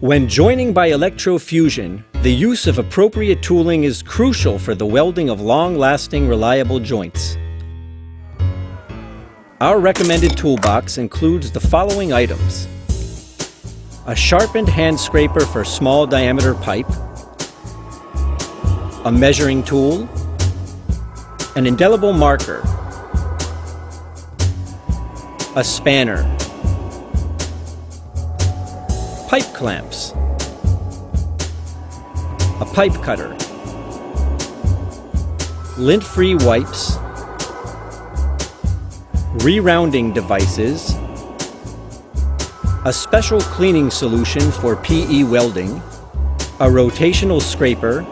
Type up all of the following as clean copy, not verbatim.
When joining by electrofusion, the use of appropriate tooling is crucial for the welding of long-lasting, reliable joints. Our recommended toolbox includes the following items: a sharpened hand scraper for small diameter pipe, a measuring tool, an indelible marker, a spanner, pipe clamps, a pipe cutter, lint-free wipes, rerouting devices, a special cleaning solution for PE welding, a rotational scraper,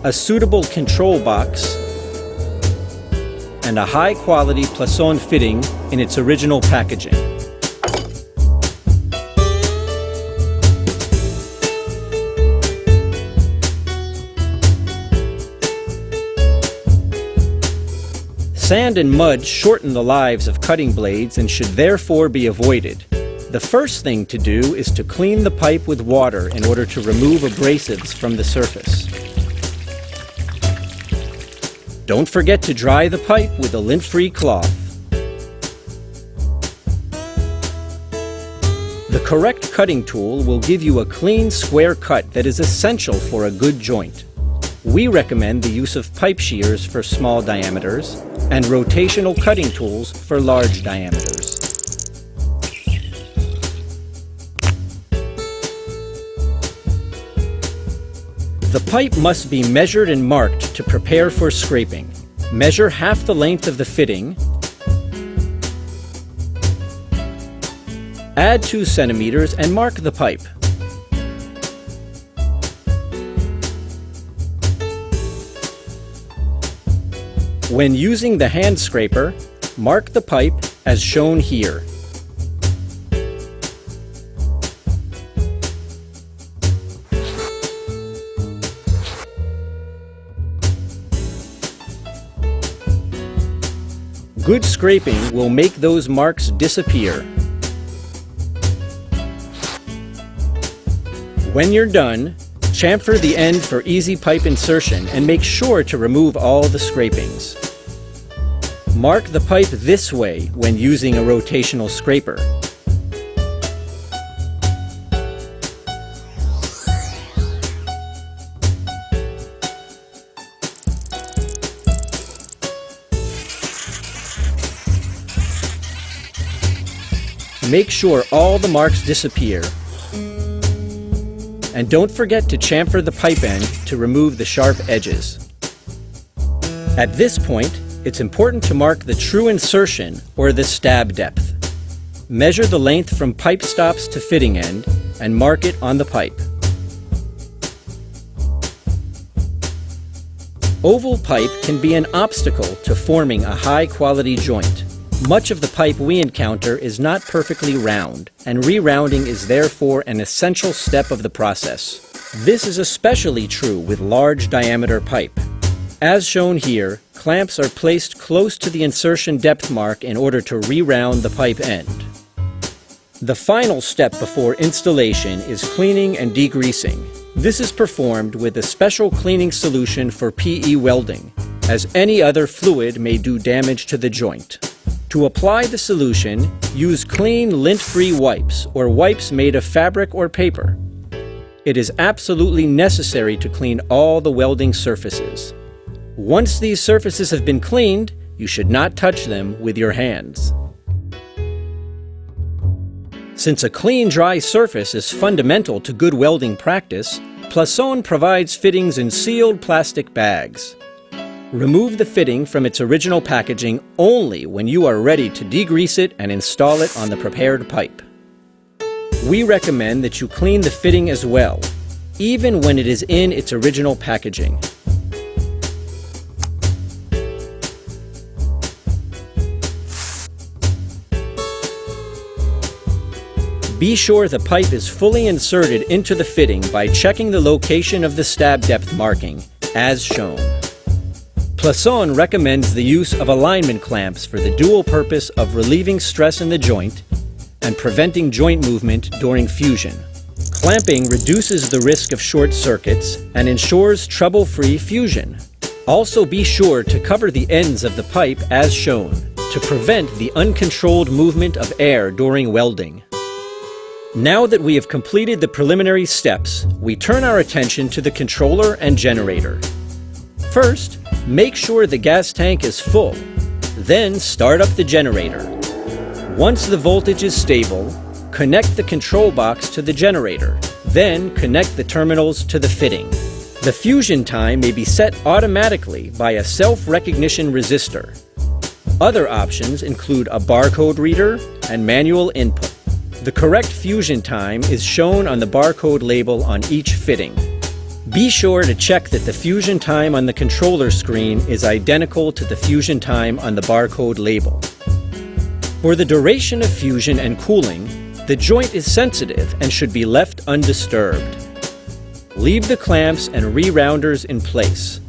a suitable control box, and a high-quality Processo fitting in its original packaging. Sand and mud shorten the lives of cutting blades and should therefore be avoided. The first thing to do is to clean the pipe with water in order to remove abrasives from the surface. Don't forget to dry the pipe with a lint-free cloth. The correct cutting tool will give you a clean, square cut that is essential for a good joint. We recommend the use of pipe shears for small diameters and rotational cutting tools for large diameters. The pipe must be measured and marked to prepare for scraping. Measure half the length of the fitting. Add 2 centimeters and mark the pipe. When using the hand scraper, mark the pipe as shown here. Good scraping will make those marks disappear. When you're done, chamfer the end for easy pipe insertion and make sure to remove all the scrapings. Mark the pipe this way when using a rotational scraper. Make sure all the marks disappear. And don't forget to chamfer the pipe end to remove the sharp edges. At this point, it's important to mark the true insertion or the stab depth. Measure the length from pipe stops to fitting end and mark it on the pipe. Oval pipe can be an obstacle to forming a high-quality joint. Much of the pipe we encounter is not perfectly round, and rerouting is therefore an essential step of the process. This is especially true with large diameter pipe. As shown here, clamps are placed close to the insertion depth mark in order to reround the pipe end. The final step before installation is cleaning and degreasing. This is performed with a special cleaning solution for PE welding, as any other fluid may do damage to the joint. To apply the solution, use clean lint-free wipes or wipes made of fabric or paper. It is absolutely necessary to clean all the welding surfaces. Once these surfaces have been cleaned, you should not touch them with your hands. Since a clean, dry surface is fundamental to good welding practice, Processo provides fittings in sealed plastic bags. Remove the fitting from its original packaging only when you are ready to degrease it and install it on the prepared pipe. We recommend that you clean the fitting as well, even when it is in its original packaging. Be sure the pipe is fully inserted into the fitting by checking the location of the stab depth marking, as shown. Processo recommends the use of alignment clamps for the dual purpose of relieving stress in the joint and preventing joint movement during fusion. Clamping reduces the risk of short circuits and ensures trouble-free fusion. Also be sure to cover the ends of the pipe as shown to prevent the uncontrolled movement of air during welding. Now that we have completed the preliminary steps, we turn our attention to the controller and generator. First, make sure the gas tank is full. Then start up the generator. Once the voltage is stable, connect the control box to the generator. Then connect the terminals to the fitting. The fusion time may be set automatically by a self-recognition resistor. Other options include a barcode reader and manual input. The correct fusion time is shown on the barcode label on each fitting. Be sure to check that the fusion time on the controller screen is identical to the fusion time on the barcode label. For the duration of fusion and cooling, the joint is sensitive and should be left undisturbed. Leave the clamps and rerouters in place.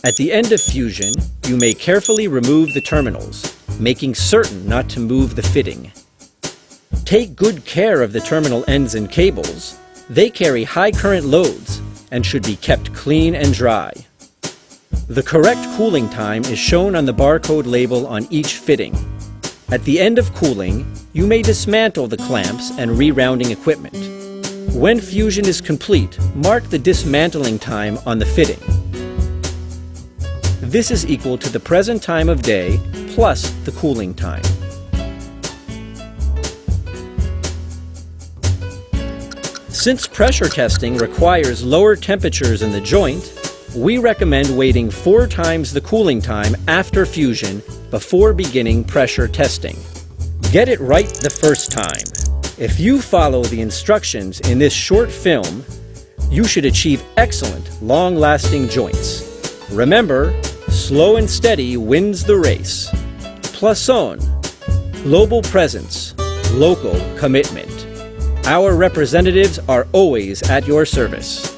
At the end of fusion, you may carefully remove the terminals, making certain not to move the fitting. Take good care of the terminal ends and cables. They carry high current loads and should be kept clean and dry. The correct cooling time is shown on the barcode label on each fitting. At the end of cooling, you may dismantle the clamps and rerouting equipment. When fusion is complete, mark the dismantling time on the fitting. This is equal to the present time of day plus the cooling time. Since pressure testing requires lower temperatures in the joint, we recommend waiting 4 times the cooling time after fusion before beginning pressure testing. Get it right the first time. If you follow the instructions in this short film, you should achieve excellent, long-lasting joints. Remember, slow and steady wins the race. Plaçon, global presence, local commitment. Our representatives are always at your service.